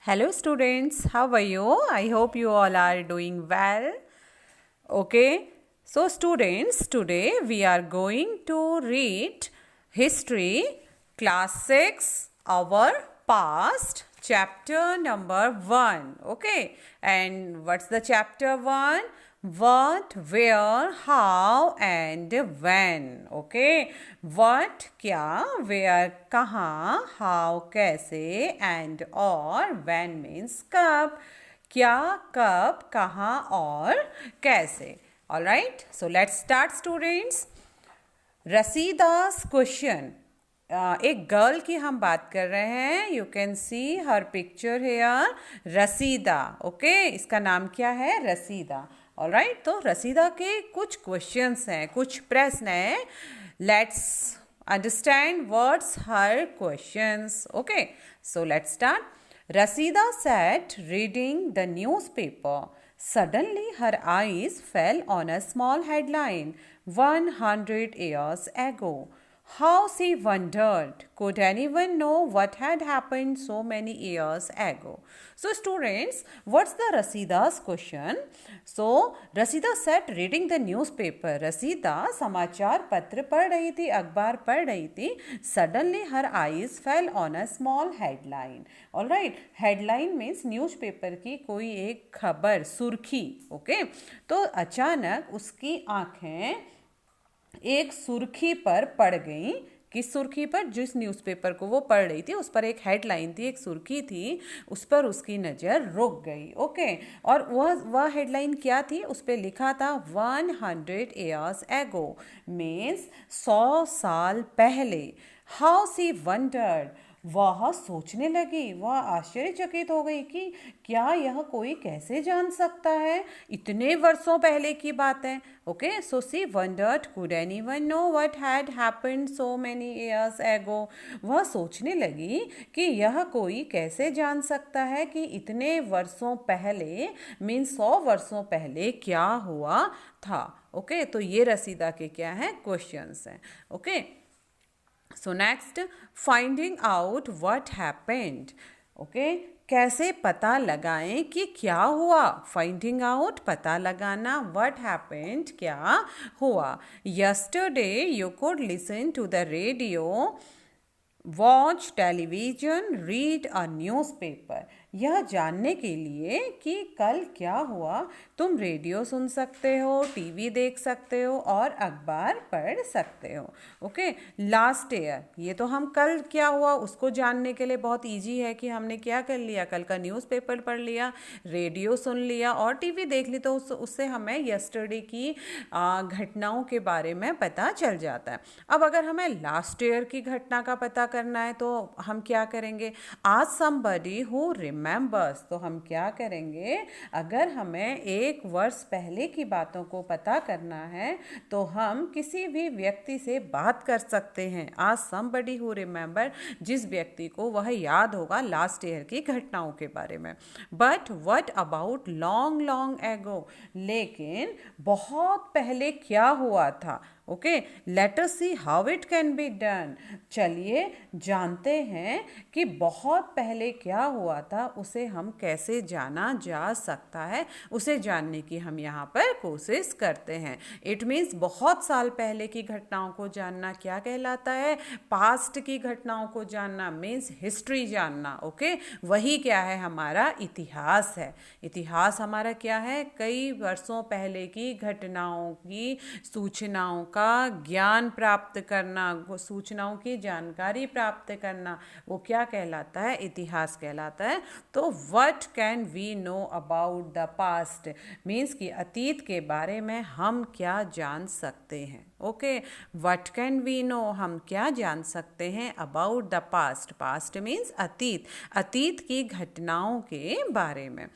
Hello students, how are you? I hope you all are doing well. Okay, so students, today we are going to read History Class 6, Our Past, chapter number 1. Okay, and what's the chapter 1? What, where, how and when. Okay, what, क्या, where, कहाँ, how, कैसे and और when means कब. क्या, कब, कहाँ और कैसे. Alright, so let's start students. रसीदास क्वेश्चन. एक गर्ल की हम बात कर रहे हैं. You can see her picture here. Rasida. Okay, इसका नाम क्या है? रसीदा. ऑलराइट, तो रसीदा के कुछ क्वेश्चंस हैं, कुछ प्रश्न हैं. Let's understand what's her questions. Okay, so let's start. Rasida sat reading the newspaper. Suddenly her eyes fell on a small headline, 100 years ago. How she wondered, could anyone know what had happened so many years ago? So students, what's the Rasida's question? So Rasida sat reading the newspaper. Rasida समाचार पत्र पढ़ रही थी, अखबार पढ़ रही थी. Suddenly her eyes fell on a small headline. All right, headline means newspaper की कोई एक खबर, सुर्खी. ओके, तो अचानक उसकी आंखें एक सुर्खी पर पड़ गई. किस सुर्खी पर? जिस न्यूज़पेपर को वो पढ़ रही थी उस पर एक हेडलाइन थी, एक सुर्खी थी, उस पर उसकी नज़र रुक गई. ओके, और वह हेडलाइन क्या थी? उस पर लिखा था 100 years ago मीन्स 100 साल पहले. हाउ सी वंडर्ड, वह सोचने लगी, वह आश्चर्यचकित हो गई कि क्या यह कोई कैसे जान सकता है, इतने वर्षों पहले की बात है. Okay, so she wondered, could anyone know what had happened so many years ago. वह सोचने लगी कि यह कोई कैसे जान सकता है कि इतने वर्षों पहले मीन्स 100 वर्षों पहले क्या हुआ था. ओके, तो ये रसीदा के क्या हैं? क्वेश्चंस हैं. Okay, so next, finding out what happened. Okay, कैसे पता लगाएं कि क्या हुआ. फाइंडिंग आउट, पता लगाना. व्हाट हैपेंड, क्या हुआ. Yesterday you could listen to the radio, watch television, read a newspaper. यह जानने के लिए कि कल क्या हुआ तुम रेडियो सुन सकते हो, टीवी देख सकते हो और अखबार पढ़ सकते हो. ओके, लास्ट ईयर, ये तो हम कल क्या हुआ उसको जानने के लिए बहुत इजी है कि हमने क्या कर लिया, कल का न्यूज़पेपर पढ़ लिया, रेडियो सुन लिया और टीवी देख ली, तो उससे हमें यस्टरडे की घटनाओं के बारे में पता चल जाता है. अब अगर हमें लास्ट ईयर की घटना का पता करना है तो हम क्या करेंगे? आज समबडी हु रिमेंबर्स, तो हम क्या करेंगे? अगर हमें एक वर्ष पहले की बातों को पता करना है तो हम किसी भी व्यक्ति से बात कर सकते हैं. आज समबडी हु रिमेंबर, जिस व्यक्ति को वह याद होगा लास्ट ईयर की घटनाओं के बारे में. But what about long long ago, लेकिन बहुत पहले क्या हुआ था. Okay, let us see how it can be done. चलिए जानते हैं कि बहुत पहले क्या हुआ था, उसे हम कैसे जाना जा सकता है. उसे जानने की हम यहाँ पर कोशिश करते हैं. इट मीन्स बहुत साल पहले की घटनाओं को जानना क्या कहलाता है? पास्ट की घटनाओं को जानना मीन्स हिस्ट्री जानना. ओके, वही क्या है? हमारा इतिहास है. इतिहास हमारा क्या है? कई वर्षों पहले की घटनाओं की सूचनाओं का ज्ञान प्राप्त करना, सूचनाओं की जानकारी प्राप्त करना, वो क्या कहलाता है? इतिहास कहलाता है. तो what can we know about the past means कि अतीत के बारे में हम क्या जान सकते हैं. Okay, what can we know, हम क्या जान सकते हैं about the past. Past means अतीत, अतीत की घटनाओं के बारे में.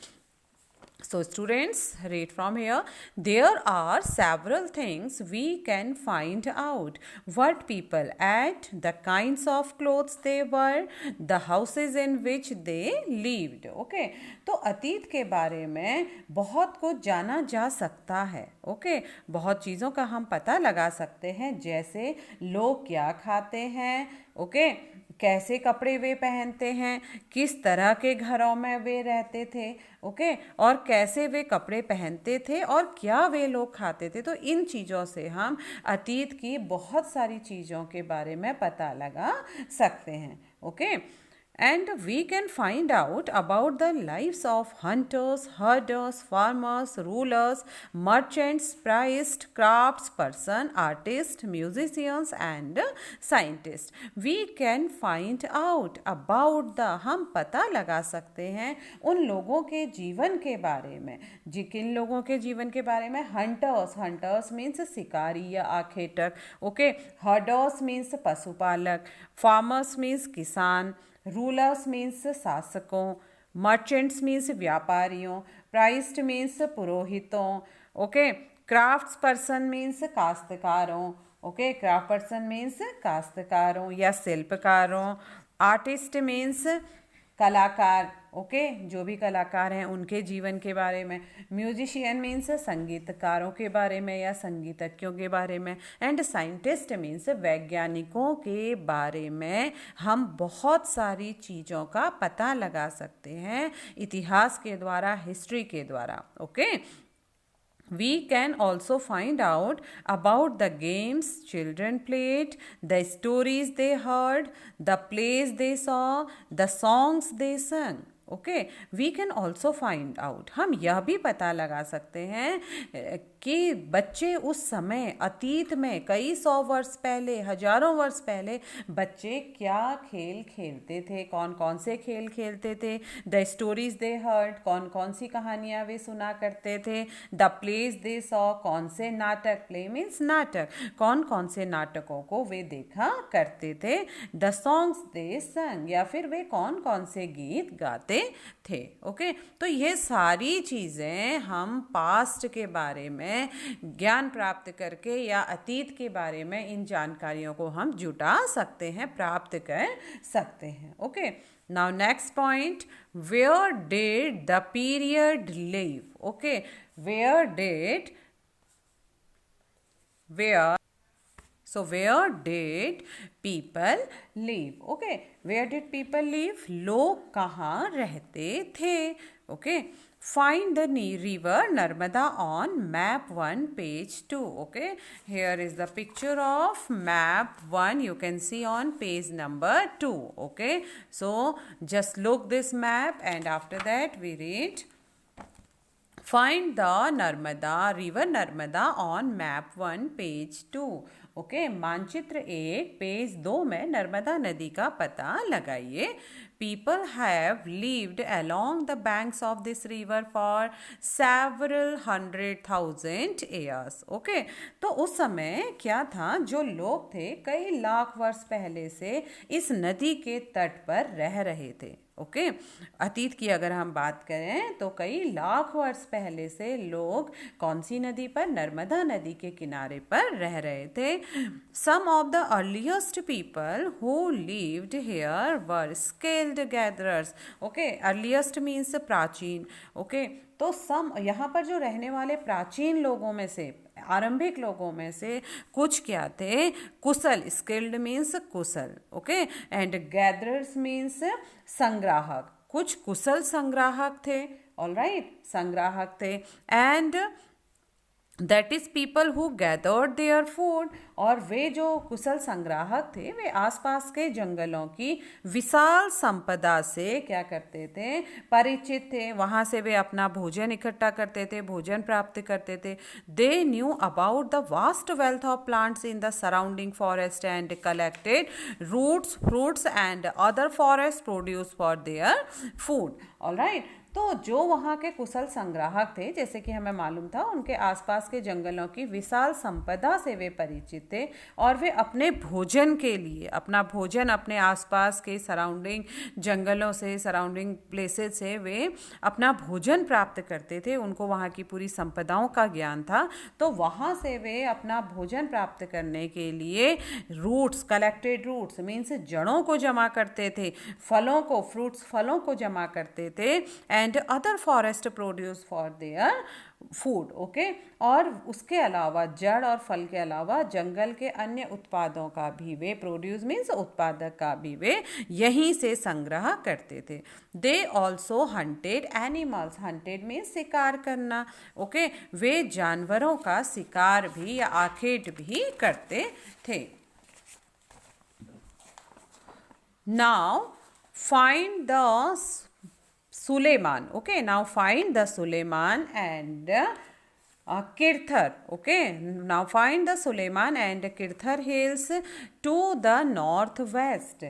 So students, read from here. There are several things we can find out. What people ate, the kinds of clothes they wore, the houses in which they lived. Okay, तो अतीत के बारे में बहुत कुछ जाना जा सकता है. ओके, बहुत चीज़ों का हम पता लगा सकते हैं, जैसे लोग क्या खाते हैं. ओके, कैसे कपड़े वे पहनते हैं, किस तरह के घरों में वे रहते थे, ओके, और कैसे वे कपड़े पहनते थे और क्या वे लोग खाते थे। तो इन चीज़ों से हम अतीत की बहुत सारी चीज़ों के बारे में पता लगा सकते हैं, okay. And we can find out about the lives of hunters, herders, farmers, rulers, merchants, priests, craftsperson, artists, musicians, and scientists. We can find out about the हम पता लगा सकते हैं उन लोगों के जीवन के बारे में। किन लोगों के जीवन के बारे में? हंटर्स मीन्स शिकारी या आखेटक, ओके। हर्डर्स मीन्स पशुपालक, फार्मर्स मीन्स किसान, रूलर्स मीन्स शासकों, मर्चेंट्स मीन्स व्यापारियों, प्राइस्ट मीन्स पुरोहितों, ओके। क्राफ्ट्स पर्सन मीन्स काश्तकारों, ओके, क्राफ्ट पर्सन मीन्स काश्तकारों या शिल्पकारों। आर्टिस्ट मीन्स कलाकार, ओके, जो भी कलाकार हैं उनके जीवन के बारे में। म्यूजिशियन मीन्स संगीतकारों के बारे में या संगीतज्ञों के बारे में। एंड साइंटिस्ट मीन्स वैज्ञानिकों के बारे में हम बहुत सारी चीज़ों का पता लगा सकते हैं इतिहास के द्वारा, हिस्ट्री के द्वारा, okay. We can also find out about the games children played, the stories they heard, the plays they saw, the songs they sang. Okay, we can also find out, हम यह भी पता लगा सकते हैं कि बच्चे उस समय अतीत में कई सौ वर्ष पहले, हजारों वर्ष पहले बच्चे क्या खेल खेलते थे, कौन कौन से खेल खेलते थे। द स्टोरीज दे हर्ड, कौन कौन सी कहानियाँ वे सुना करते थे। द प्लेज दे सॉ, कौन से नाटक, प्ले मीन्स नाटक, कौन कौन से नाटकों को वे देखा करते थे। द सॉन्ग्स दे संग, या फिर वे कौन कौन से गीत गाते थे, ओके। तो ये सारी चीज़ें हम पास्ट के बारे में ज्ञान प्राप्त करके या अतीत के बारे में इन जानकारियों को हम जुटा सकते हैं, प्राप्त कर सकते हैं, okay. Now next point, where did the period live, okay. So where did people live? Okay, where did people live? लोग कहाँ रहते थे? Okay, find the river Narmada on map 1 page 2. Okay, here is the picture of map 1. You can see on page number 2. Okay, so just look this map and after that we read. Find the river Narmada on map 1 page 2. Okay, मानचित्र 1 page 2 में नर्मदा नदी का पता लगाइए। People have lived along the banks of this river for several 100,000 years. Okay, तो उस समय क्या था, जो लोग थे कई लाख वर्ष पहले से इस नदी के तट पर रह रहे थे, ओके। अतीत की अगर हम बात करें तो कई लाख वर्ष पहले से लोग कौन सी नदी पर? नर्मदा नदी के किनारे पर रह रहे थे। Some of the earliest people who lived here were skilled gatherers, okay. Earliest means प्राचीन, ओके। तो सम, यहाँ पर जो रहने वाले प्राचीन लोगों में से, आरंभिक लोगों में से कुछ क्या थे? कुशल, स्किल्ड मीन्स कुशल, ओके। एंड गैदरर्स मीन्स संग्राहक, कुछ कुशल संग्राहक थे, ऑलराइट, संग्राहक थे। And that is people who gathered their food, और वे जो कुशल संग्राहक थे वे आसपास के जंगलों की विशाल संपदा से क्या करते थे? परिचित थे, वहाँ से वे अपना भोजन इकट्ठा करते थे, भोजन प्राप्त करते थे। They knew about the vast wealth of plants in the surrounding forest and collected roots, fruits and other forest produce for their food, alright. तो जो वहाँ के कुशल संग्राहक थे, जैसे कि हमें मालूम था, उनके आसपास के जंगलों की विशाल संपदा से वे परिचित थे और वे अपने भोजन के लिए अपना भोजन अपने आसपास के सराउंडिंग जंगलों से, सराउंडिंग प्लेसेस से वे अपना भोजन प्राप्त करते थे। उनको वहाँ की पूरी संपदाओं का ज्ञान था, तो वहाँ से वे अपना भोजन प्राप्त करने के लिए रूट्स, कलेक्टेड रूट्स मीन्स जड़ों को जमा करते थे, फलों को, फ्रूट्स, फलों को जमा करते थे। And other forest produce for their food, okay. और उसके अलावा जड़ और फल के अलावा जंगल के अन्य उत्पादों का भी वे, प्रोड्यूस मीन्स उत्पादक का भी वे यहीं से संग्रह करते थे। They also hunted animals, hunted means शिकार करना, ओके। वे जानवरों का शिकार भी या आखेट भी करते थे। Now find the Suleiman. Okay, now find the Suleiman and Kirthar. Okay, now find the Suleiman and Kirthar hills to the northwest.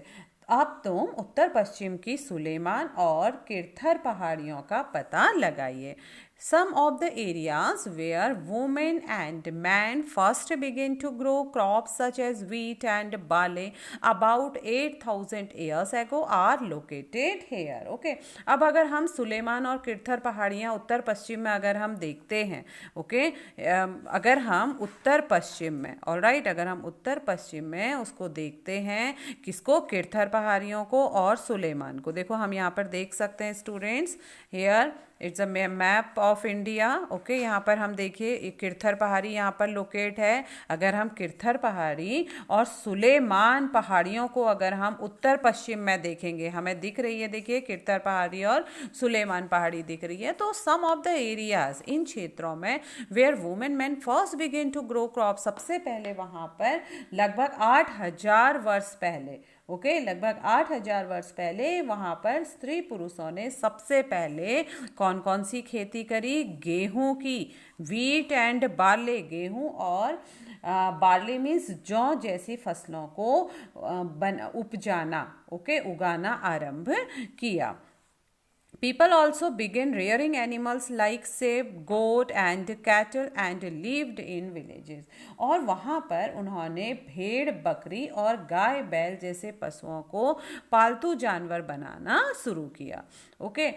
अब तुम उत्तर पश्चिम की सुलेमान और किरथर पहाड़ियों का पता लगाइए। Some of the areas where women and men first began to grow crops such as wheat and barley about 8,000 years ago are located here. Okay, अब अगर हम सुलेमान और किरथर पहाड़ियाँ उत्तर पश्चिम में अगर हम देखते हैं, ओके, अगर हम उत्तर पश्चिम में, ऑलराइट, अगर हम उत्तर पश्चिम में उसको देखते हैं, किसको, किरथर पहाड़ियों को और सुलेमान को। देखो हम यहाँ पर देख सकते हैं students, here it's a map of India, okay. यहाँ पर हम देखिए किरथर पहाड़ी यहाँ पर लोकेट है। अगर हम किरथर पहाड़ी और सुलेमान पहाड़ियों को अगर हम उत्तर पश्चिम में देखेंगे, हमें दिख रही है, देखिए किरथर पहाड़ी और सुलेमान पहाड़ी दिख रही है। तो सम ऑफ द एरियाज, इन क्षेत्रों में where women man first begin to grow crop, सबसे पहले वहाँ पर लगभग 8,000 वर्ष पहले, ओके, लगभग 8,000 वर्ष पहले वहाँ पर स्त्री पुरुषों ने सबसे पहले कौन कौन सी खेती करी, गेहूं की, वीट एंड बार्ले, गेहूं और बार्ले मीन्स जौ जैसी फसलों को उपजाना, ओके, उगाना आरंभ किया। People also began rearing animals like sheep, goat and cattle and lived in villages. और वहाँ पर उन्होंने भेड़, बकरी और गाय, बैल जैसे पशुओं को पालतू जानवर बनाना शुरू किया। Okay,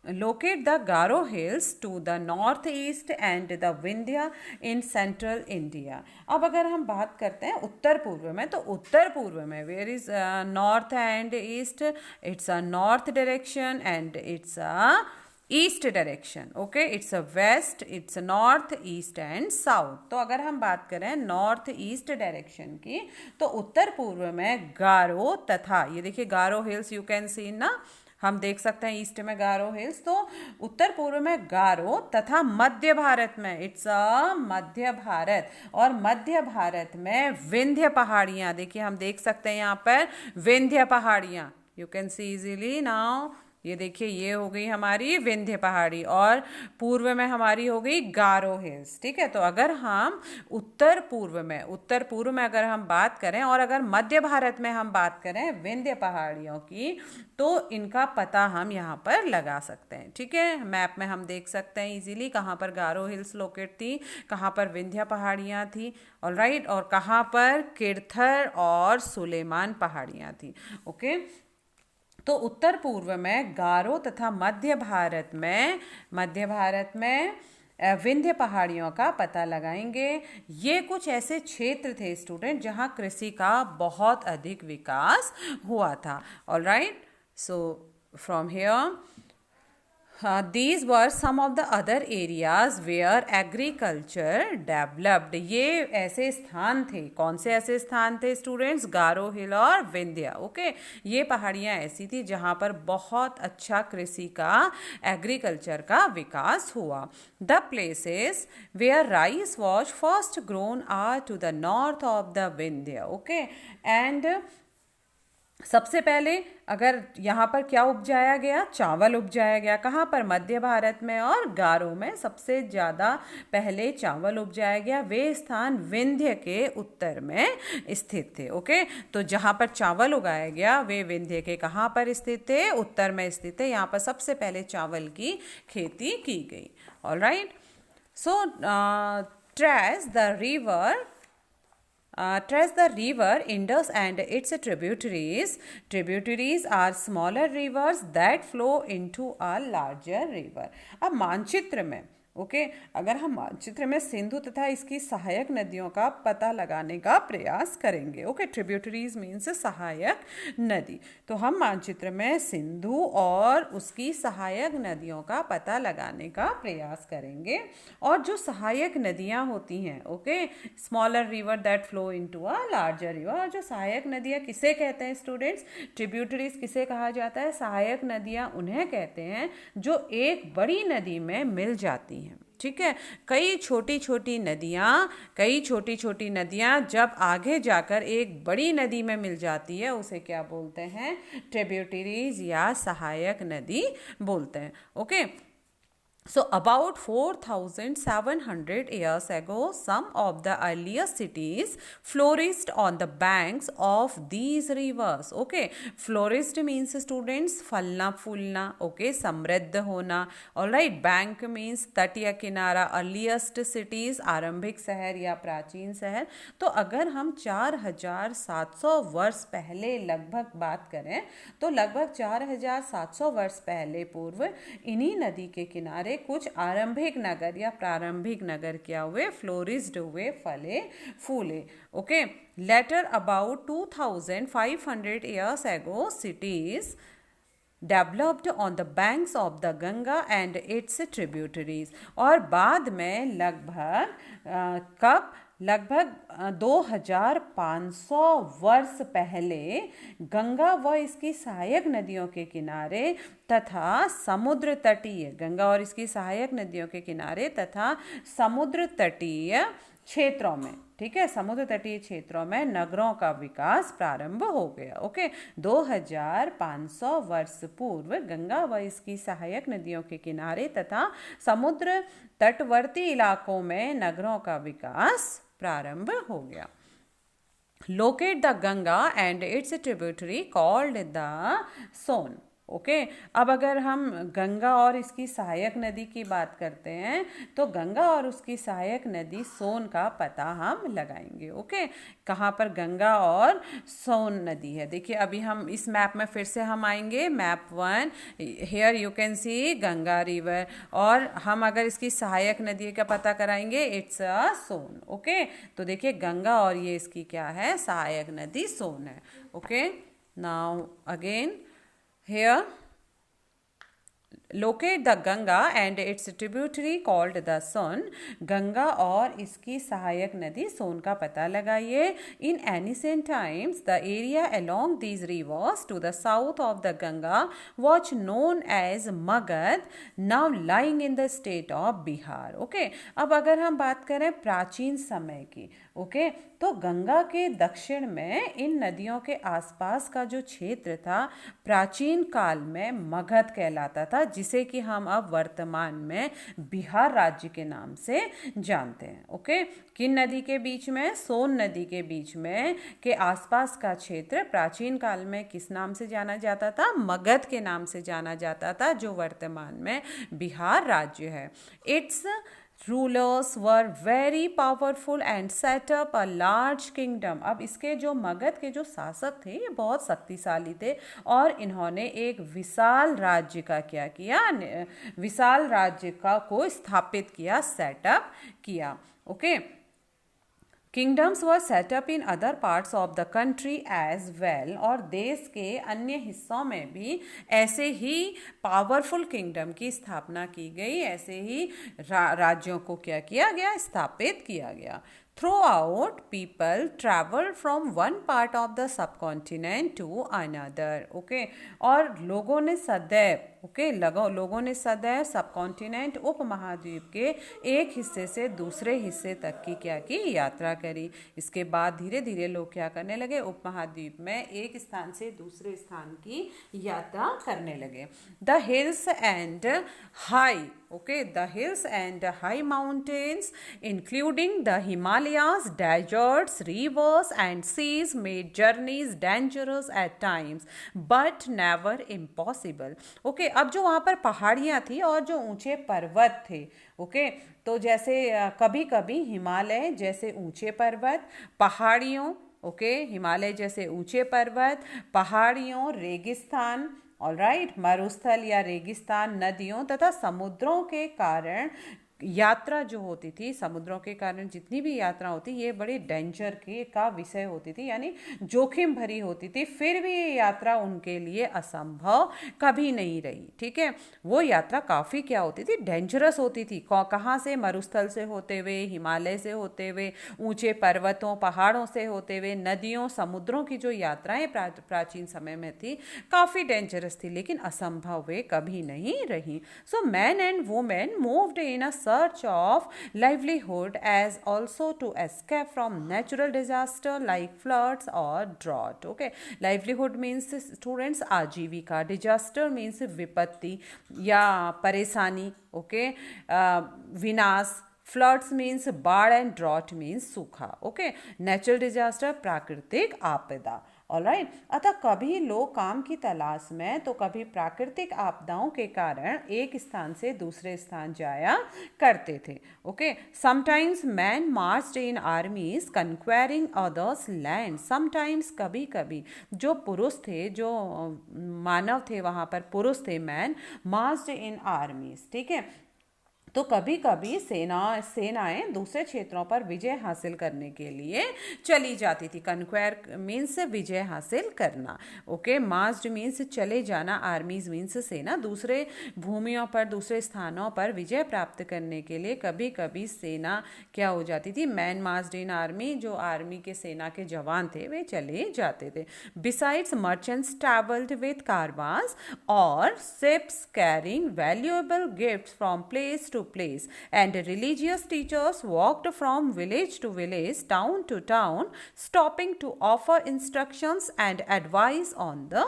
locate the Garo hills to the northeast and the Vindhya in central India. अब अगर हम बात करते हैं उत्तर पूर्व में, तो उत्तर पूर्व में where is north and east, it's a north direction and it's a east direction, okay, it's a west, it's north, east and south. तो अगर हम बात करें नॉर्थ ईस्ट डायरेक्शन की, तो उत्तर पूर्व में गारो तथा, ये देखिए गारो हिल्स यू कैन सी ना, हम देख सकते हैं ईस्ट में गारो हिल्स, तो उत्तर पूर्व में गारो तथा मध्य भारत में इट्स अ मध्य भारत, और मध्य भारत में विंध्य पहाड़ियाँ, देखिए हम देख सकते हैं यहाँ पर विंध्य पहाड़ियाँ, you can C easily now, ये देखिए ये हो गई हमारी विंध्य पहाड़ी, और पूर्व में हमारी हो गई गारो हिल्स, ठीक है। तो अगर हम उत्तर पूर्व में अगर हम बात करें और अगर मध्य भारत में हम बात करें विंध्य पहाड़ियों की, तो इनका पता हम यहाँ पर लगा सकते हैं, ठीक है। मैप में हम देख सकते हैं इजीली कहाँ पर गारो हिल्स लोकेट थी, कहाँ पर विंध्य पहाड़ियाँ थी, ऑलराइट, और कहाँ पर किरथर और सुलेमान पहाड़ियाँ थी, ओके। तो उत्तर पूर्व में गारो तथा मध्य भारत में विंध्य पहाड़ियों का पता लगाएंगे। ये कुछ ऐसे क्षेत्र थे स्टूडेंट जहाँ कृषि का बहुत अधिक विकास हुआ था, alright. So from here these were some of the other areas where agriculture developed. ये ऐसे स्थान थे, कौन से ऐसे स्थान थे स्टूडेंट्स, गारो हिल और विंध्या, ओके। ये पहाड़ियाँ ऐसी थी जहाँ पर बहुत अच्छा कृषि का, एग्रीकल्चर का विकास हुआ। The places where rice was first grown are to the north of the Vindhya, okay, and सबसे पहले अगर यहाँ पर क्या उपजाया गया, चावल उपजाया गया, कहाँ पर, मध्य भारत में और गारो में सबसे ज़्यादा पहले चावल उपजाया गया। वे स्थान विंध्य के उत्तर में स्थित थे, ओके। तो जहाँ पर चावल उगाया गया वे विंध्य के कहाँ पर स्थित थे, उत्तर में स्थित थे। यहाँ पर सबसे पहले चावल की खेती की गई, alright. So trace the river Indus and its tributaries. Tributaries are smaller rivers that flow into a larger river. अब मानचित्र में ओके अगर हम मानचित्र में सिंधु तथा इसकी सहायक नदियों का पता लगाने का प्रयास करेंगे। ओके ट्रिब्यूटरीज मीन्स सहायक नदी। तो हम मानचित्र में सिंधु और उसकी सहायक नदियों का पता लगाने का प्रयास करेंगे। और जो सहायक नदियां होती हैं, okay smaller river that flow into a larger river. और जो सहायक नदियां किसे कहते हैं स्टूडेंट्स? ट्रिब्यूटरीज किसे कहा जाता है? सहायक नदियां उन्हें कहते हैं जो एक बड़ी नदी में मिल जाती हैं। ठीक है, कई छोटी छोटी नदियां जब आगे जाकर एक बड़ी नदी में मिल जाती है उसे क्या बोलते हैं? ट्रिब्यूटरीज या सहायक नदी बोलते हैं। Okay So about 4,700 years ago, some of the earliest cities flourished on the banks of these rivers. Okay, flourished means students फलना फूलना, okay, समृद्ध होना. Alright, bank means तट या किनारा. Earliest cities आरंभिक शहर या प्राचीन शहर. तो अगर हम 4,700 वर्ष पहले लगभग बात करें तो लगभग 4,700 वर्ष पहले पूर्व इन्हीं नदी के किनारे कुछ आरंभिक नगर या प्रारंभिक नगर क्या हुए? फ्लोरिस्ड हुए, फले फूले। Okay later about 2,500 years ago cities developed on the banks of the Ganga and its tributaries। और बाद में लगभग 2,500 वर्ष पहले गंगा व इसकी सहायक नदियों के किनारे तथा समुद्र तटीय गंगा और इसकी सहायक नदियों के किनारे तथा समुद्र तटीय क्षेत्रों में, ठीक है, समुद्र तटीय क्षेत्रों में नगरों का विकास प्रारंभ हो गया। ओके 2,500 वर्ष पूर्व गंगा व इसकी सहायक नदियों के किनारे तथा समुद्र तटवर्ती इलाकों में नगरों का विकास प्रारंभ हो गया। Locate the Ganga and its tributary called the Son। Okay अब अगर हम गंगा और इसकी सहायक नदी की बात करते हैं तो गंगा और उसकी सहायक नदी सोन का पता हम लगाएंगे। ओके कहाँ पर गंगा और सोन नदी है? देखिए अभी हम इस मैप में फिर से हम आएंगे। Map 1, here you can see Ganga river. और हम अगर इसकी सहायक नदी का पता कराएंगे, इट्स अ सोन। ओके तो देखिए गंगा और ये इसकी क्या है? सहायक नदी सोन है। Okay now again here locate the Ganga and its tributary called the Son। Ganga और इसकी सहायक नदी सोन का पता लगाइए। In ancient times the area along these rivers to the south of the Ganga was known as Magad, now lying in the state of Bihar। Okay अब अगर हम बात करें प्राचीन समय की, ओके तो गंगा के दक्षिण में इन नदियों के आसपास का जो क्षेत्र था प्राचीन काल में मगध कहलाता था, जिसे कि हम अब वर्तमान में बिहार राज्य के नाम से जानते हैं। ओके किन नदी के बीच में? सोन नदी के बीच में के आसपास का क्षेत्र प्राचीन काल में किस नाम से जाना जाता था? मगध के नाम से जाना जाता था, जो वर्तमान में बिहार राज्य है। It's rulers were very powerful and set up a large kingdom। अब इसके जो मगध के जो शासक थे ये बहुत शक्तिशाली थे और इन्होंने एक विशाल राज्य का क्या किया? विशाल राज्य का को स्थापित किया, सेटअप किया। Okay kingdoms were setup in other parts of the country as well. और देश के अन्य हिस्सों में भी ऐसे ही पावरफुल किंगडम की स्थापना की गई, ऐसे ही राज्यों को क्या किया गया? स्थापित किया गया। Throughout people travel from one part of the subcontinent to another। Okay और लोगों ने सदैव सबकॉन्टिनेंट उपमहाद्वीप के एक हिस्से से दूसरे हिस्से तक की क्या की? यात्रा करी। इसके बाद धीरे धीरे लोग क्या करने लगे? उपमहाद्वीप में एक स्थान से दूसरे स्थान की यात्रा करने लगे। The hills and high, okay the hills and high mountains including the Himalayas, deserts, rivers and seas made journeys dangerous at times but never impossible। okay अब जो वहाँ पर पहाड़ियाँ थी और जो ऊंचे पर्वत थे, okay तो जैसे कभी कभी हिमालय जैसे ऊंचे पर्वत, पहाड़ियों, ओके हिमालय जैसे ऊंचे पर्वत, पहाड़ियों, रेगिस्तान, ऑलराइट मरुस्थल या रेगिस्तान, नदियों तथा समुद्रों के कारण यात्रा जो होती थी समुद्रों के कारण, जितनी भी यात्रा होती ये बड़ी डेंजर के का विषय होती थी, यानी जोखिम भरी होती थी, फिर भी ये यात्रा उनके लिए असंभव कभी नहीं रही। ठीक है, वो यात्रा काफ़ी क्या होती थी, डेंजरस होती थी। कहाँ से, मरुस्थल से होते हुए, हिमालय से होते हुए, ऊंचे पर्वतों पहाड़ों से होते हुए, नदियों समुद्रों की जो यात्राएं प्राचीन समय में थी काफ़ी डेंजरस थी, लेकिन असंभव वे कभी नहीं रही। So man and women moved in a search of livelihood as also to escape from natural disaster like floods or drought. Okay, livelihood means students आजीविका, disaster means विपत्ति या परेशानी, okay, विनाश, फ्लड्स मीन्स बाढ़ एंड ड्रॉट मीन्स सूखा। Okay, natural disaster प्राकृतिक आपदा। Alright, अतः कभी लोग काम की तलाश में तो कभी प्राकृतिक आपदाओं के कारण एक स्थान से दूसरे स्थान जाया करते थे। ओके, समटाइम्स मैन मार्च्ड इन आर्मीज कंक्वेरिंग अदर्स लैंड। समटाइम्स कभी कभी जो पुरुष थे, जो मानव थे वहाँ पर पुरुष थे, मैन मार्च्ड इन आर्मीज। ठीक है, तो कभी कभी सेनाएं दूसरे क्षेत्रों पर विजय हासिल करने के लिए चली जाती थी। कन्क्वायर मीन्स विजय हासिल करना। ओके, मार्च्ड मीन्स चले जाना, आर्मीज मीन्स सेना दूसरे भूमियों पर, दूसरे स्थानों पर विजय प्राप्त करने के लिए कभी कभी सेना क्या हो जाती थी, मैन मार्च्ड इन आर्मी, जो आर्मी के सेना के जवान थे वे चले जाते थे। Besides merchants travelled with caravans और ships carrying valuable gifts from place to place, and religious teachers walked from village to village, town to town, stopping to offer instructions and advice on the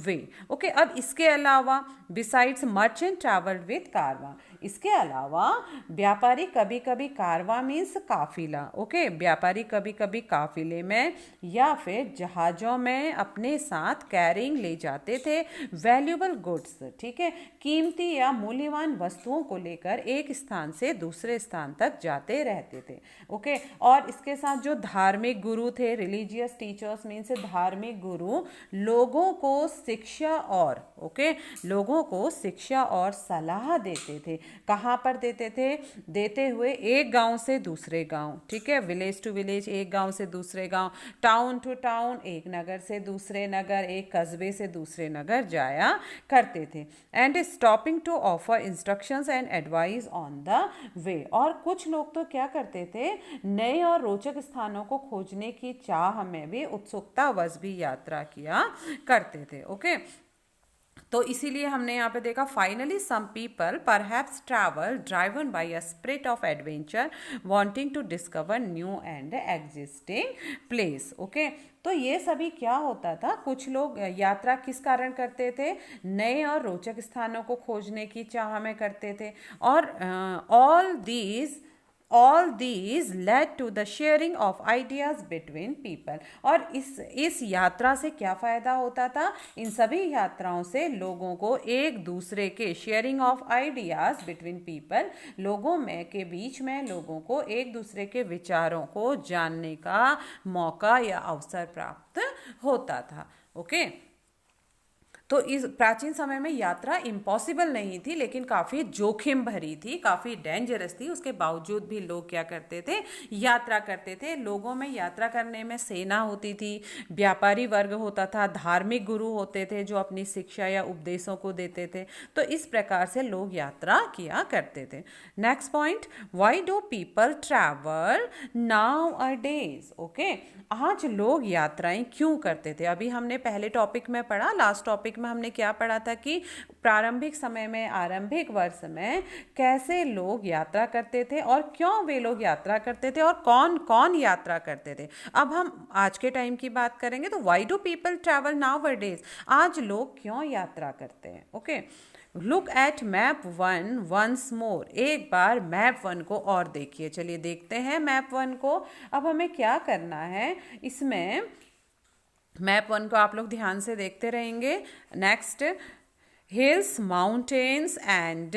way. Okay, अब इसके अलावा besides merchant traveled with कारवां, इसके अलावा व्यापारी कभी कभी कारवां means काफिला। Okay, व्यापारी कभी कभी काफिले में या फिर जहाज़ों में अपने साथ कैरिंग ले जाते थे वैल्यूएबल गुड्स। ठीक है, कीमती या मूल्यवान वस्तुओं को लेकर एक स्थान से दूसरे स्थान तक जाते रहते थे। ओके, और इसके साथ जो धार्मिक गुरु थे, रिलीजियस टीचर्स मीन्स धार्मिक गुरु, लोगों को शिक्षा और लोगों को शिक्षा और सलाह देते थे। कहाँ पर देते थे, देते हुए एक गांव से दूसरे गांव। ठीक है, विलेज टू विलेज, एक गांव से दूसरे गांव, टाउन टू टाउन, एक नगर से दूसरे नगर, एक कस्बे से दूसरे नगर जाया करते थे। And stopping to offer instructions and advice on the way, और कुछ लोग तो क्या करते थे, नए और रोचक स्थानों को खोजने की चाह में भी उत्सुकतावश भी यात्रा किया करते थे। ओके, तो इसीलिए हमने यहाँ पे देखा, finally some people perhaps travel driven by a spirit of adventure wanting to discover new and existing place. Okay, तो ये सभी क्या होता था, कुछ लोग यात्रा किस कारण करते थे, नए और रोचक स्थानों को खोजने की चाह में करते थे, और all these led to the sharing of ideas between people। और इस यात्रा से क्या फ़ायदा होता था, इन सभी यात्राओं से लोगों को एक दूसरे के, sharing of ideas between people, लोगों में के बीच में लोगों को एक दूसरे के विचारों को जानने का मौका या अवसर प्राप्त होता था। ओके, तो इस प्राचीन समय में यात्रा इम्पॉसिबल नहीं थी, लेकिन काफ़ी जोखिम भरी थी, काफ़ी डेंजरस थी। उसके बावजूद भी लोग क्या करते थे, यात्रा करते थे। लोगों में यात्रा करने में सेना होती थी, व्यापारी वर्ग होता था, धार्मिक गुरु होते थे जो अपनी शिक्षा या उपदेशों को देते थे। तो इस प्रकार से लोग यात्रा किया करते थे। Next point, why do people travel now a days. Okay, आज लोग यात्राएं क्यों करते थे। अभी हमने पहले टॉपिक में पढ़ा, लास्ट टॉपिक में हमने क्या पढ़ा था कि प्रारंभिक समय में, आरंभिक वर्ष में कैसे लोग यात्रा करते थे और क्यों वे लोग यात्रा करते थे और कौन कौन यात्रा करते थे। अब हम आज के टाइम की बात करेंगे, तो why do people travel nowadays, आज लोग क्यों यात्रा करते हैं। Okay, look at map 1 once more, एक बार मैप 1 को और देखिए। चलिए देखते हैं मैप 1 को। अब हमें क्या करना है, इसमें मैप 1 को आप लोग ध्यान से देखते रहेंगे। Next, hills, mountains and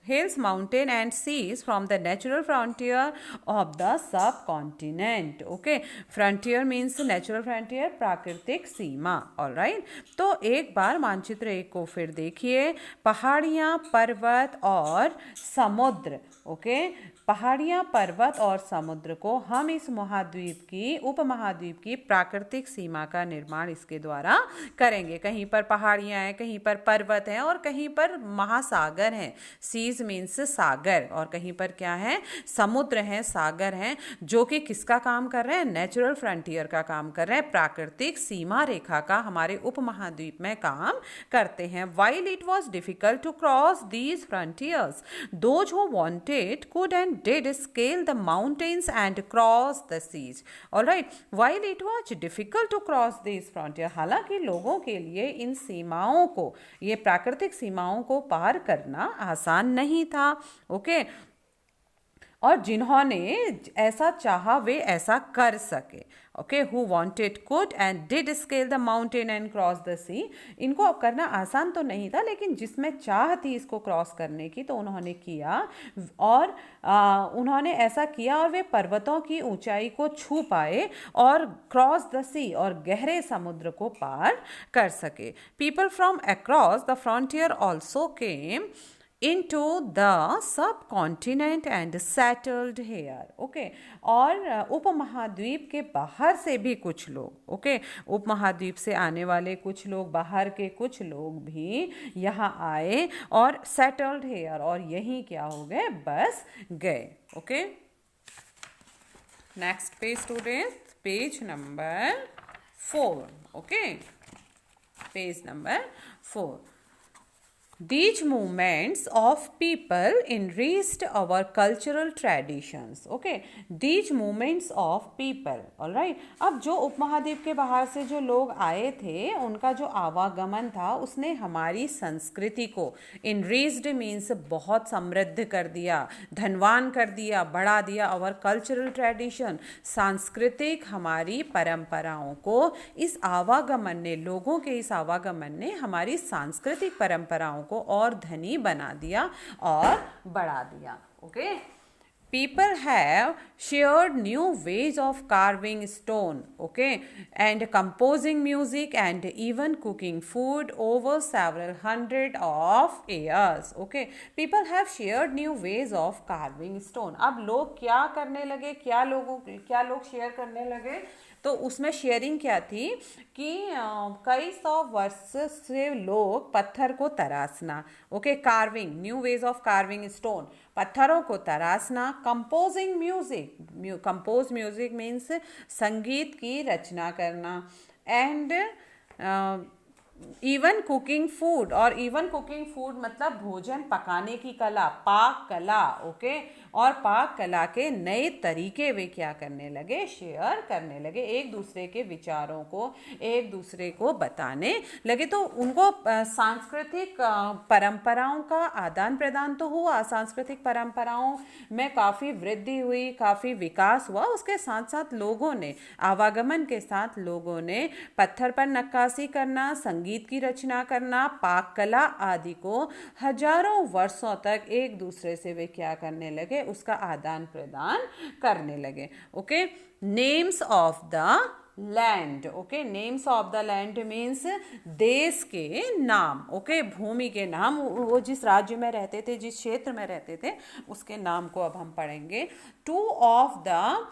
hills, mountain and seas from the natural frontier of the subcontinent. Okay, frontier means natural frontier, प्राकृतिक सीमा. All right. तो एक बार मानचित्र एक को फिर देखिए. पहाड़ियाँ, पर्वत और समुद्र. ओके, पहाड़ियाँ, पर्वत और समुद्र को हम इस महाद्वीप की, उपमहाद्वीप की प्राकृतिक सीमा का निर्माण इसके द्वारा करेंगे. कहीं पर पहाड़ियाँ हैं, कहीं पर पर्वत हैं और कहीं पर महासागर हैं. सीज मीन्स सागर. और कहीं पर क्या है, समुद्र हैं, सागर हैं, जो कि किसका काम कर रहे हैं, नेचुरल फ्रंटियर का काम कर रहे हैं, प्राकृतिक सीमा रेखा का हमारे उपमहाद्वीप में काम करते हैं. While it was difficult to cross these frontiers, those who wanted could and did scale the mountains and cross the seas. All right. While it was difficult to cross these frontiers, हालांकि लोगों के लिए इन सीमाओं को, ये प्राकृतिक सीमाओं को पार करना आसान नहीं था. ओके, और जिन्होंने ऐसा चाहा वे ऐसा कर सके. Okay, who wanted could and did scale the mountain and cross the sea. इनको करना आसान तो नहीं था, लेकिन जिसमें चाह थी इसको क्रॉस करने की तो उन्होंने किया. और उन्होंने ऐसा किया और वे पर्वतों की ऊंचाई को छू पाए और क्रॉस द सी और गहरे समुद्र को पार कर सके. People from across the frontier also came into the subcontinent and settled here. Okay, और उपमहाद्वीप के बाहर से भी कुछ लोग, ओके, उपमहाद्वीप से आने वाले कुछ लोग, बाहर के कुछ लोग भी यहाँ आए और settled here, और यहीं क्या हो गए, बस गए. Okay, next page students, page number 4. Okay, page number 4. These movements of people enriched our cultural traditions. Okay, these movements of people. All right. अब जो उपमहाद्वीप के बाहर से जो लोग आए थे, उनका जो आवागमन था उसने हमारी संस्कृति को, enriched means बहुत समृद्ध कर दिया, धनवान कर दिया, बढ़ा दिया. our cultural tradition, सांस्कृतिक हमारी परंपराओं को इस आवागमन ने, लोगों के इस आवागमन ने हमारी सांस्कृतिक परंपराओं को और धनी बना दिया और बढ़ा दिया. Okay, people have shared new ways of carving stone, okay, and composing music and even cooking food over several hundred of years. Okay, people have shared new ways of carving stone. अब लोग क्या करने लगे, क्या लोग share करने लगे, तो उसमें शेयरिंग क्या थी कि कई सौ वर्ष से लोग पत्थर को तराशना. Okay, carving, new ways of carving stone, पत्थरों को तराशना. Composing music, compose music means संगीत की रचना करना. एंड इवन कुकिंग फूड, और इवन कुकिंग फूड मतलब भोजन पकाने की कला, पाक कला. ओके, और पाक कला के नए तरीके वे क्या करने लगे, शेयर करने लगे, एक दूसरे के विचारों को एक दूसरे को बताने लगे. तो उनको सांस्कृतिक परंपराओं का आदान प्रदान तो हुआ, सांस्कृतिक परंपराओं में काफ़ी वृद्धि हुई, काफ़ी विकास हुआ. उसके साथ साथ लोगों ने, आवागमन के साथ लोगों ने पत्थर पर नक्काशी करना, संगीत की रचना करना, पाक कला आदि को हजारों वर्षों तक एक दूसरे से वे क्या करने लगे, उसका आदान प्रदान करने लगे. Okay, names of the land. Okay, names of the land means देश के नाम. ओके, भूमि के नाम, वो जिस राज्य में रहते थे, जिस क्षेत्र में रहते थे, उसके नाम को अब हम पढ़ेंगे. Two of the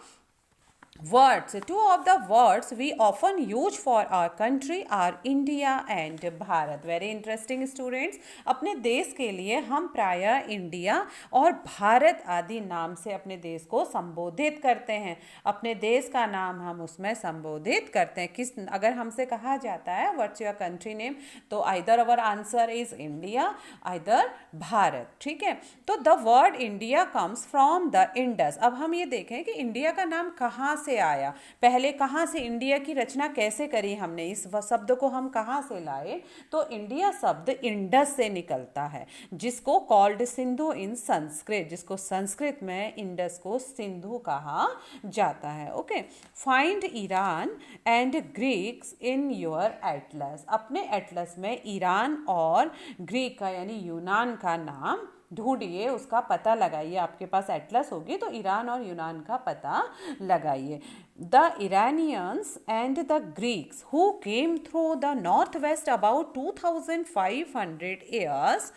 words we often use for our country are India and Bharat. Very interesting students, अपने देश के लिए हम प्रायः इंडिया और भारत आदि नाम से अपने देश को संबोधित करते हैं. अपने देश का नाम हम उसमें संबोधित करते हैं. किस, अगर हमसे कहा जाता है व्हाट्स योर कंट्री नेम, तो either our answer is India, either Bharat. ठीक है, तो the word India comes from the Indus. अब हम ये देखें कि इंडिया का नाम कहाँ से आया, पहले कहाँ से, इंडिया की रचना कैसे करी हमने, इस शब्द को हम कहाँ से लाए. तो इंडिया शब्द इंडस से निकलता है, जिसको कॉल्ड सिंधु इन संस्कृत, जिसको संस्कृत में इंडस को सिंधु कहा जाता है. Okay, find Iran and Greeks in your Atlas. अपने एटलस में ईरान और ग्रीक का यानी यूनान का नाम ढूंढिए, उसका पता लगाइए, आपके पास एटलस होगी तो ईरान और यूनान का पता लगाइए। The Iranians and the Greeks who came through the north waste about 2500 years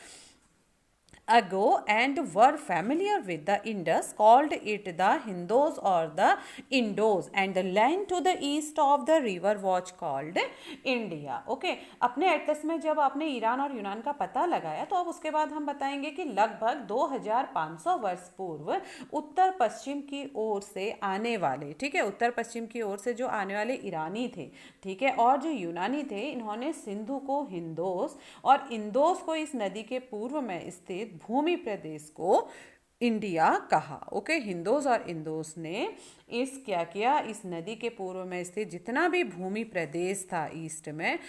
ago and were familiar with the Indus called it the Hindos or the Indos, and the land to the east of the river was called India. Okay, अपने Atlas में जब आपने Iran और यूनान का पता लगाया तो अब उसके बाद हम बताएंगे कि लगभग 2500 वर्ष पूर्व उत्तर पश्चिम की ओर से आने वाले, ठीक है, उत्तर पश्चिम की ओर से जो आने वाले ईरानी थे, ठीक है, और जो यूनानी थे, इन्होंने सिंधु को हिंदोस और इंदोस को इस नदी के पूर्व में स्थित भूमि प्रदेश को इंडिया कहा। ओके, हिंदोस और इंदोस ने क्या किया, इस नदी के पूर्व में स्थित जितना भी भूमि प्रदेश था ईस्ट में,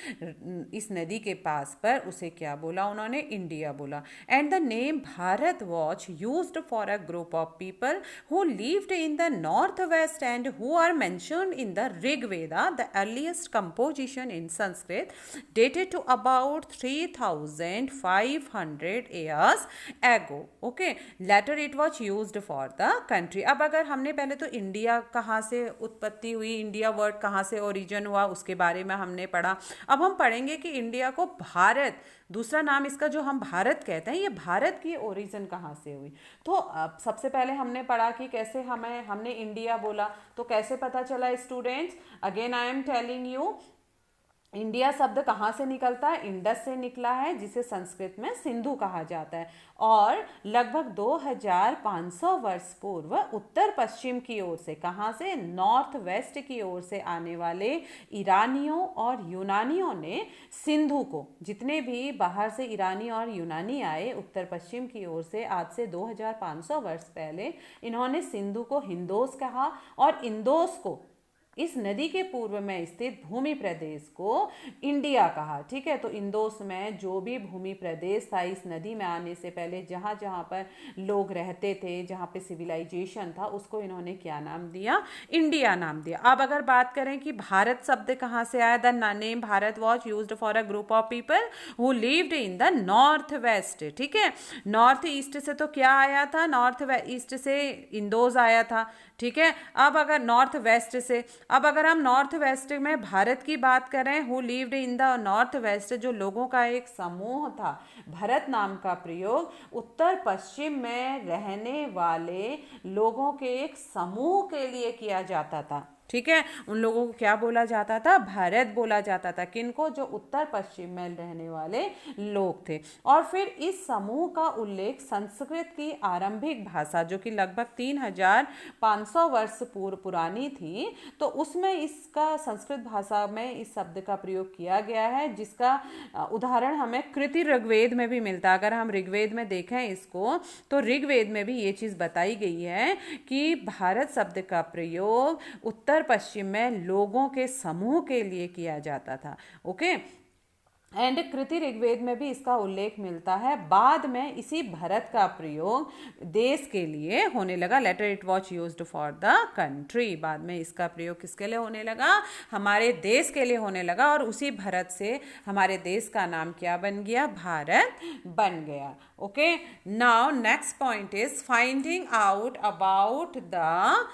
इस नदी के पास पर, उसे क्या बोला उन्होंने, इंडिया बोला। And the name Bharat was used for a group of people who lived in the north west and who are mentioned in the Rigveda, the earliest composition in Sanskrit dated to about 3500 years ago. Okay, later it was used for the country. अब अगर हमने पहले तो India कहाँ से उत्पत्ति हुई, India word कहाँ से ओरिजिन हुआ, उसके बारे में हमने पढ़ा। अब हम पढ़ेंगे कि इंडिया को भारत, दूसरा नाम इसका जो हम भारत कहते हैं, ये भारत की ओरिजिन कहाँ से हुई। तो अब सबसे पहले हमने पढ़ा कि कैसे हमने इंडिया बोला, तो कैसे पता चला students, again I am telling you, India शब्द कहाँ से निकलता है, इंडस से निकला है, जिसे संस्कृत में सिंधु कहा जाता है, और लगभग 2500 वर्ष पूर्व उत्तर पश्चिम की ओर से, कहाँ से, नॉर्थ वेस्ट की ओर से आने वाले ईरानियों और यूनानियों ने सिंधु को, जितने भी बाहर से ईरानी और यूनानी आए उत्तर पश्चिम की ओर से, आज से 2500 वर्ष पहले, इन्होंने सिंधु को हिंदोस कहा और इंदोस को, इस नदी के पूर्व में स्थित भूमि प्रदेश को इंडिया कहा। ठीक है, तो इंदोस में जो भी भूमि प्रदेश था इस नदी में आने से पहले, जहाँ जहाँ पर लोग रहते थे, जहाँ पे सिविलाइजेशन था, उसको इन्होंने क्या नाम दिया, इंडिया नाम दिया। अब अगर बात करें कि भारत शब्द कहाँ से आया, the name Bharat was used for a group of people who lived in the north waste. ठीक है, नॉर्थ ईस्ट से तो क्या आया था, नॉर्थ ईस्ट से इंदोस आया था। ठीक है, अब अगर नॉर्थ वेस्ट से, अब अगर हम नॉर्थ वेस्ट में भारत की बात करें, who lived in the north waste, जो लोगों का एक समूह था, भारत नाम का प्रयोग उत्तर पश्चिम में रहने वाले लोगों के एक समूह के लिए किया जाता था। ठीक है, उन लोगों को क्या बोला जाता था, भारत बोला जाता था। किनको, जो उत्तर पश्चिम में रहने वाले लोग थे। और फिर इस समूह का उल्लेख संस्कृत की आरंभिक भाषा, जो कि लगभग 3500 वर्ष पूर्व पुरानी थी, तो उसमें इसका, संस्कृत भाषा में इस शब्द का प्रयोग किया गया है, जिसका उदाहरण हमें कृति ऋग्वेद में भी मिलता है। अगर हम ऋग्वेद में देखें इसको, तो ऋग्वेद में भी ये चीज़ बताई गई है कि भारत शब्द का प्रयोग उत्तर पश्चिम में लोगों के समूह के लिए किया जाता था। ओके, एंड कृति ऋग्वेद में भी इसका उल्लेख मिलता है। बाद में इसी भारत का प्रयोग देश के लिए होने लगा। Later it was used for the country, बाद में इसका प्रयोग किसके लिए होने लगा, हमारे देश के लिए होने लगा। और उसी भारत से हमारे देश का नाम क्या बन गया, भारत बन गया। Okay, now next point is finding out about the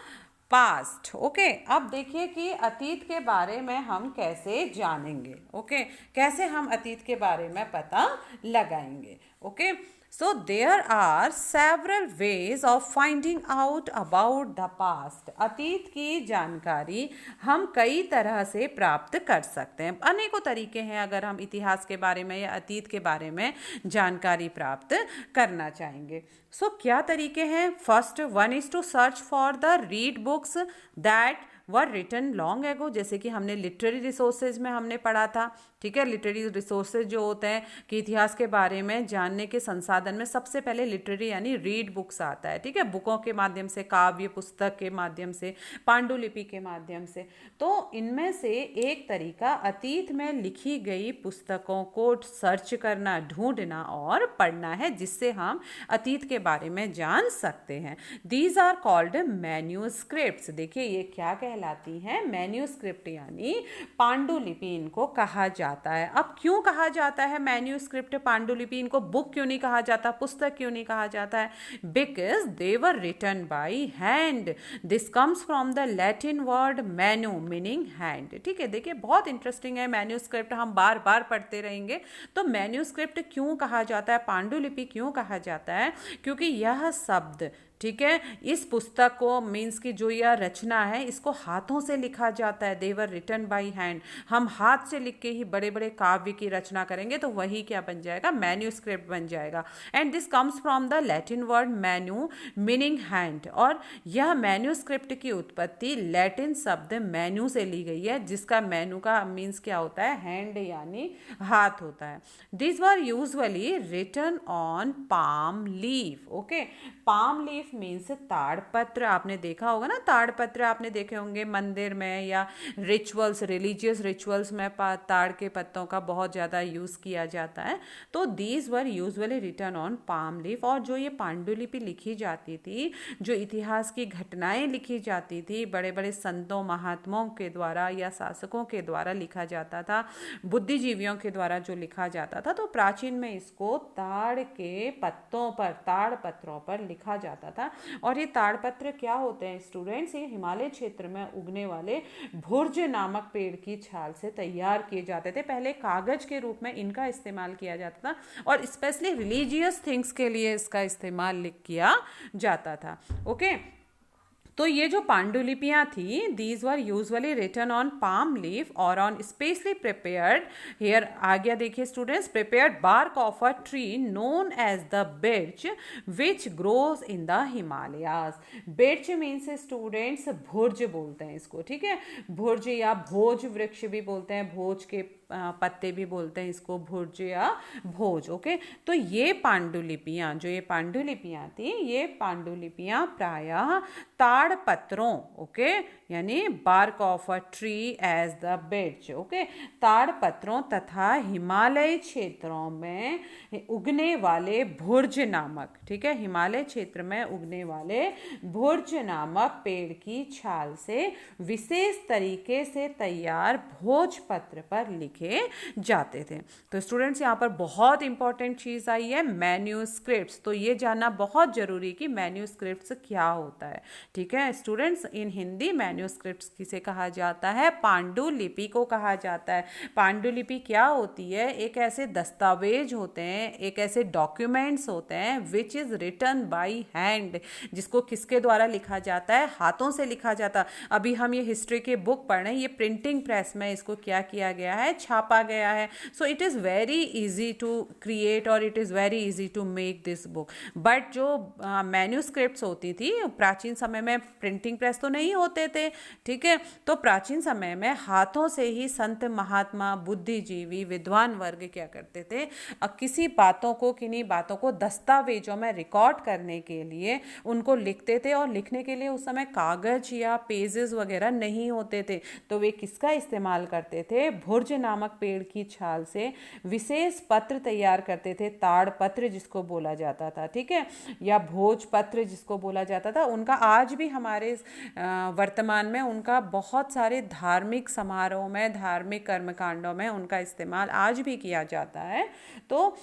past. Okay, अब देखिए कि अतीत के बारे में हम कैसे जानेंगे। ओके, कैसे हम अतीत के बारे में पता लगाएंगे। Okay, so there are several ways of finding out about the past. अतीत की जानकारी हम कई तरह से प्राप्त कर सकते हैं। अनेकों तरीके हैं अगर हम इतिहास के बारे में या अतीत के बारे में जानकारी प्राप्त करना चाहेंगे। क्या तरीके हैं? First one is to search for the read books that were written long ago, जैसे कि हमने लिटरेरी रिसोर्सेज में हमने पढ़ा था। ठीक है, लिटरेरी रिसोर्सेज जो होते हैं कि इतिहास के बारे में जानने के संसाधन में सबसे पहले लिटरेरी यानी रीड बुक्स आता है। ठीक है, बुकों के माध्यम से, काव्य पुस्तक के माध्यम से, पांडुलिपि के माध्यम से। तो इनमें से एक तरीका अतीत में लिखी गई पुस्तकों को सर्च करना, ढूंढना और पढ़ना है, जिससे हम अतीत के बारे में जान सकते हैं। These are called manuscripts. देखिए ये क्या कह कहलाती हैं? मैन्यूस्क्रिप्ट यानी पांडुलिपि इनको कहा जाता है। अब क्यों कहा जाता है मैन्यूस्क्रिप्ट पांडुलिपि? इनको बुक क्यों नहीं कहा जाता, पुस्तक क्यों नहीं कहा जाता है? Because they were written by hand. This comes from the Latin word manu meaning hand. ठीक है, देखिए बहुत इंटरेस्टिंग है, मैन्यूस्क्रिप्ट हम बार बार पढ़ते रहेंगे। तो मैन्यूस्क्रिप्ट क्यों कहा जाता है, पांडुलिपि क्यों कहा जाता है? क्योंकि यह शब्द, ठीक है, इस पुस्तक को मीन्स की जो यह रचना है इसको हाथों से लिखा जाता है। देवर रिटन बाई हैंड। हम हाथ से लिख के ही बड़े बड़े काव्य की रचना करेंगे तो वही क्या बन जाएगा, मैन्यूस्क्रिप्ट बन जाएगा। And this comes from the Latin word manu meaning hand. और यह मैन्यूस्क्रिप्ट की उत्पत्ति लैटिन शब्द मैन्यू से ली गई है, जिसका मैन्यू का मीन्स क्या होता है, हैंड यानी हाथ होता है। This were usually written on palm leaf. Okay, palm leaf means ताड़पत्र। आपने देखा होगा ना, ताड़पत्र आपने देखे होंगे मंदिर में या रिचुअल्स, रिलीजियस रिचुअल्स में ताड़ के पत्तों का बहुत ज़्यादा यूज़ किया जाता है। तो these were usually written on palm leaf. और जो ये पांडुलिपि लिखी जाती थी, जो इतिहास की घटनाएं लिखी जाती थी, बड़े बड़े संतों महात्माओं के द्वारा या शासकों के द्वारा लिखा जाता था, बुद्धिजीवियों के द्वारा जो लिखा जाता था, तो प्राचीन में इसको ताड़ के पत्तों पर, ताड़ पत्रों पर लिखा जाता था। और ये ताड़पत्र क्या होते हैं स्टूडेंट्स? ये हिमालय क्षेत्र में उगने वाले भुर्ज नामक पेड़ की छाल से तैयार किए जाते थे। पहले कागज के रूप में इनका इस्तेमाल किया जाता था और स्पेशली रिलीजियस थिंग्स के लिए इसका इस्तेमाल किया जाता था। ओके, तो ये जो पांडुलिपियाँ थी, these were usually written on palm leaf और ऑन स्पेशली प्रिपेयर्ड, हेयर आ गया देखिए students, prepared bark of a tree known as the birch which grows in the Himalayas. Birch means students भुर्ज बोलते हैं इसको, ठीक है, भुर्ज या भोज वृक्ष भी बोलते हैं, भोज के पत्ते भी बोलते हैं इसको, भुर्ज या भोज। ओके, तो ये पांडुलिपियाँ, जो ये पांडुलिपियाँ थी, ये पांडुलिपियाँ प्रायः ताड़ पत्रों, ओके, यानी bark of a tree as the birch, okay, ताड़ पत्रों तथा हिमालय क्षेत्रों में उगने वाले भुर्ज नामक, ठीक है, हिमालय क्षेत्र में उगने वाले भुर्ज नामक पेड़ की छाल से विशेष तरीके से तैयार भोजपत्र पर लिखे जाते थे। तो स्टूडेंट्स यहाँ पर बहुत इंपॉर्टेंट चीज आई है, मैन्यूस्क्रिप्ट्स। तो ये जानना बहुत जरूरी कि मैन्यूस्क्रिप्ट्स क्या होता है। ठीक है स्टूडेंट्स, इन हिंदी मैन्यूस्क्रिप्ट्स किसे कहा जाता है? पांडुलिपि को कहा जाता है। पांडुलिपि क्या होती है? एक ऐसे दस्तावेज होते हैं, एक ऐसे डॉक्यूमेंट्स होते हैं which is written by hand, जिसको किसके द्वारा लिखा जाता है? हाथों से लिखा जाता। अभी हम ये हिस्ट्री के बुक पढ़ रहे हैं, ये प्रिंटिंग प्रेस में इसको क्या किया गया है? छापा गया है। So it is very easy to create और it is very easy to make this book. But जो मैन्यूस्क्रिप्ट्स होती थी, प्राचीन समय में प्रिंटिंग प्रेस तो नहीं होते थे, ठीक है, तो प्राचीन समय में हाथों से ही संत महात्मा बुद्धिजीवी विद्वान वर्ग क्या करते थे? किसी बातों को, किन्हीं बातों को दस्तावेजों में रिकॉर्ड करने के लिए उनको लिखते थे। और लिखने के लिए उस समय कागज या पेजेस वगैरह नहीं होते थे, तो वे किसका इस्तेमाल करते थे? भुर्ज नामक पेड़ की छाल से विशेष पत्र तैयार करते थे, ताड़ पत्र जिसको बोला जाता था, ठीक है, या भोज पत्र जिसको बोला जाता था। उनका आज भी हमारे वर्तमान में उनका बहुत सारे धार्मिक समारोह में, धार्मिक कर्मकांडों में उनका इस्तेमाल आज भी किया जाता है। तो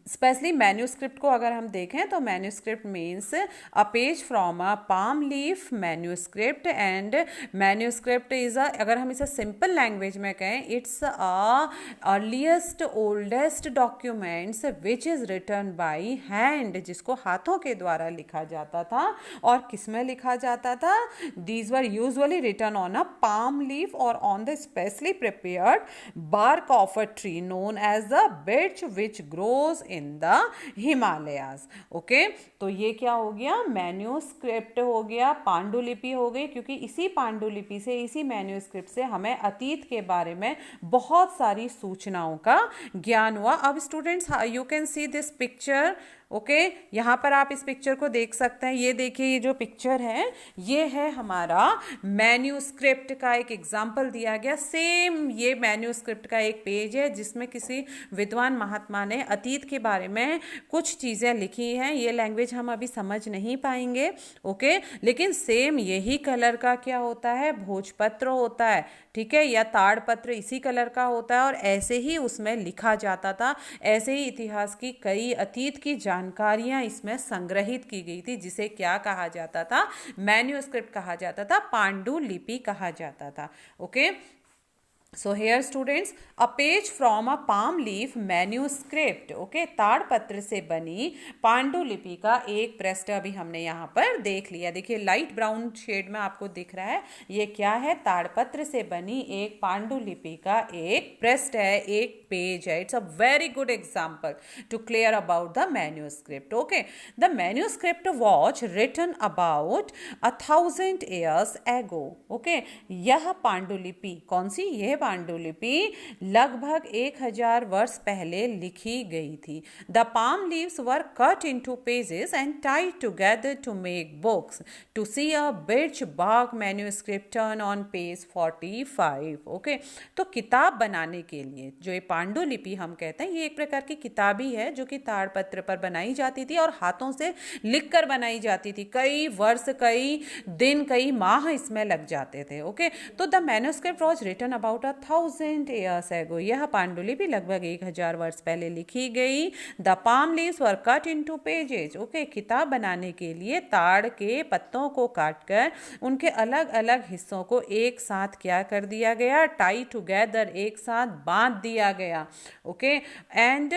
स्पेशली मैन्यूस्क्रिप्ट को अगर हम देखें तो manuscript means a page from a palm leaf manuscript. And manuscript is a, अगर हम इसे सिंपल लैंग्वेज में कहें, it's a earliest oldest documents which is written by hand, जिसको हाथों के द्वारा लिखा जाता था। और किस में लिखा जाता था? These were usually written on a palm leaf और on the specially prepared bark of a tree known as the birch which grow in the Himalayas. Okay, तो ये क्या हो गया? मैन्यूस्क्रिप्ट हो गया, पांडुलिपि हो गई, क्योंकि इसी पांडुलिपि से, इसी मैन्यूस्क्रिप्ट से हमें अतीत के बारे में बहुत सारी सूचनाओं का ज्ञान हुआ। अब students you can see this picture, okay, यहाँ पर आप इस पिक्चर को देख सकते हैं। ये देखिए, ये जो पिक्चर है ये है हमारा मैन्यूस्क्रिप्ट का एक एग्जाम्पल दिया गया। सेम ये मैन्यूस्क्रिप्ट का एक पेज है जिसमें किसी विद्वान महात्मा ने अतीत के बारे में कुछ चीज़ें लिखी हैं। ये लैंग्वेज हम अभी समझ नहीं पाएंगे, ओके, लेकिन सेम यही कलर का क्या होता है, भोजपत्र होता है, ठीक है, या ताड़पत्र इसी कलर का होता है, और ऐसे ही उसमें लिखा जाता था। ऐसे ही इतिहास की कई अतीत की जानकारियां इसमें संग्रहित की गई थी, जिसे क्या कहा जाता था, मैन्यूस्क्रिप्ट कहा जाता था, पांडुलिपि कहा जाता था। Okay, so here students, a page from a palm leaf manuscript, okay, ताड़पत्र से बनी पांडुलिपि का एक पृष्ठ अभी हमने यहाँ पर देख लिया। देखिए लाइट ब्राउन शेड में आपको दिख रहा है, ये क्या है, ताड़पत्र से बनी एक पांडुलिपि का एक पृष्ठ है, एक पेज है। It's a very good example to clear about the manuscript. Okay, the manuscript was written about 1000 years ago। Okay, यह पांडुलिपि कौन सी, यह पांडुलिपि लगभग 1000 वर्ष पहले लिखी गई थी। The palm leaves were cut into pages and tied together to make books. To see a birch bark manuscript turn on page 45। Okay, तो किताब बनाने के लिए जो ये पांडुलिपि हम कहते हैं, ये एक प्रकार की किताब ही है जो कि ताड़पत्र पर बनाई जाती थी और हाथों से लिखकर बनाई जाती थी। कई वर्ष, कई दिन, कई माह इसमें लग जाते थे। ओके, तो the manuscript was written about 1000 years ago। यह पांडुलिपि लगभग 1000 वर्ष पहले लिखी गई। The palm leaves were cut into pages. Okay, किताब बनाने के लिए ताड़ के पत्तों को काटकर उनके अलग अलग हिस्सों को एक साथ क्या कर दिया गया, टाई टुगेदर, एक साथ बांध दिया गया। ओके, एंड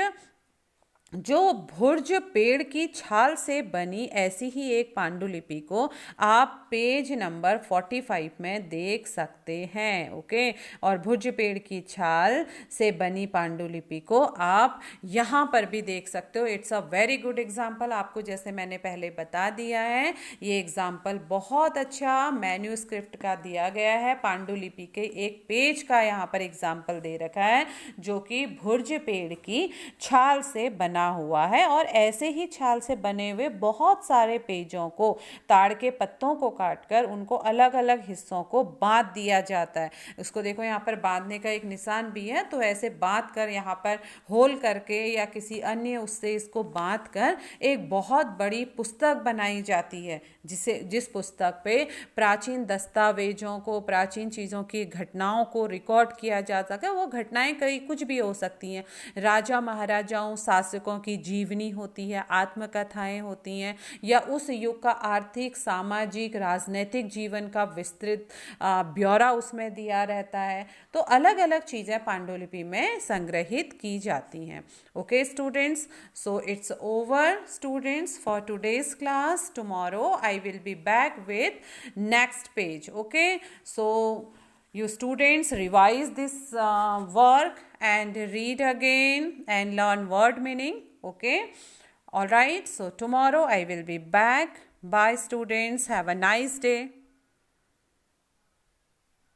जो भुर्ज पेड़ की छाल से बनी ऐसी ही एक पांडुलिपि को आप पेज नंबर 45 में देख सकते हैं। ओके, और भुर्ज पेड़ की छाल से बनी पांडुलिपि को आप यहाँ पर भी देख सकते हो। It's a very good example. आपको जैसे मैंने पहले बता दिया है, ये एग्जाम्पल बहुत अच्छा मैन्यूस्क्रिप्ट का दिया गया है। पांडुलिपि के एक पेज का यहाँ पर एग्जाम्पल दे रखा है जो कि भुर्ज पेड़ की छाल से बना हुआ है, और ऐसे ही छाल से बने हुए बहुत सारे पेजों को ताड़ के पत्तों को काटकर उनको अलग अलग हिस्सों को बांध दिया जाता है। उसको देखो, यहाँ पर बांधने का एक निशान भी है, तो ऐसे बांध कर यहाँ पर होल करके या किसी अन्य उससे इसको बांध कर एक बहुत बड़ी पुस्तक बनाई जाती है, जिस पुस्तक पे प्राचीन दस्तावेजों को, प्राचीन चीज़ों की घटनाओं को रिकॉर्ड किया जा सके। वो घटनाएं कई कुछ भी हो सकती हैं, राजा महाराजाओं, शासकों की जीवनी होती है, आत्मकथाएं होती हैं, या उस युग का आर्थिक, सामाजिक, राजनीतिक जीवन का विस्तृत ब्यौरा उसमें दिया रहता है। तो अलग अलग चीज़ें पांडुलिपि में संग्रहित की जाती हैं। Okay students, so it's over students for today's class. Tomorrow I will be back with next page. Okay, so you students revise this work and read again and learn word meaning. Okay, all right, so tomorrow I will be back. Bye students, have a nice day.